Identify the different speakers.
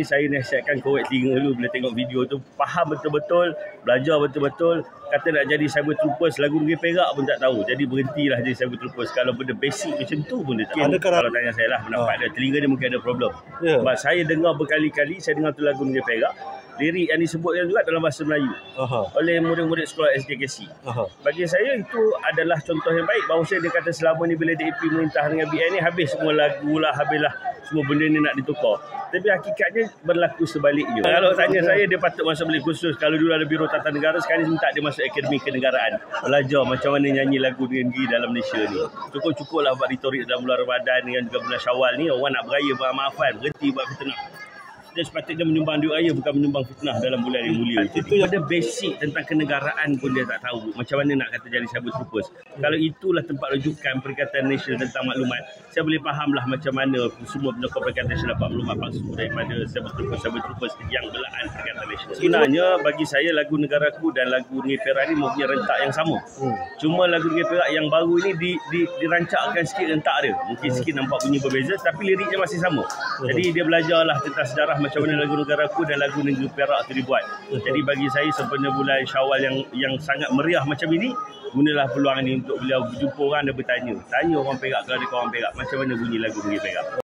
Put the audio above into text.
Speaker 1: Saya nasihatkan korek telinga dulu bila tengok video tu, faham betul-betul, belajar betul-betul. Kata nak jadi cyber troopers, lagu Negeri Perak pun tak tahu. Jadi berhentilah jadi cyber troopers. Kalau benda basic macam tu pun dia tak tahu. Kalau tanya saya lah, pendapat dia, telinga dia mungkin ada problem. Sebab saya dengar berkali-kali, saya dengar tu lagu Negeri Perak, lirik yang disebutkan juga dalam bahasa Melayu oleh murid-murid sekolah SDKC. Bagi saya itu adalah contoh yang baik. Bahawa dia kata selama ni bila DAP merintah dengan BN ni, habis semua lagu lah, habislah semua benda ni nak ditukar. Tapi hakikatnya berlaku sebaliknya. Kalau tanya saya, dia patut masuk bilik khusus. Kalau dulu ada Biro Tata Negara, sekarang minta dia masuk Akademi Kenegaraan. Belajar macam mana nyanyi lagu negeri dalam Malaysia ni. Cukup-cukuplah buat retorik dalam bulan Ramadan dengan juga bulan Syawal ni. Orang nak beraya, maafan, berhenti buat fitnah. Dia sepatutnya menyumbang duit raya, bukan menyumbang fitnah dalam bulan yang mulia. Itu ada basic tentang kenegaraan pun dia tak tahu. Macam mana nak kata jadi cyber troopers. Kalau itulah tempat rujukan Perikatan Nasional tentang maklumat, saya boleh fahamlah macam mana semua penokong Perikatan Nasional dapat maklumat palsu daripada cyber troopers yang belaan Perikatan Nasional. Sebenarnya bagi saya lagu Negaraku dan lagu Negeri Perak ni mempunyai rentak yang sama. Cuma lagu Negeri Perak yang baru ini dirancakkan sikit rentak dia. Mungkin sikit nampak bunyi berbeza, tapi liriknya masih sama. Jadi dia belajarlah tentang sejarah macam mana lagu Negaraku dan lagu Negeri Perak itu dibuat. Jadi bagi saya sempena bulan Syawal yang sangat meriah macam ini, gunalah peluang ini untuk beliau berjumpa orang dan bertanya. Tanya orang Perak, kalau ada kawan Perak, macam mana bunyi lagu Negeri Perak.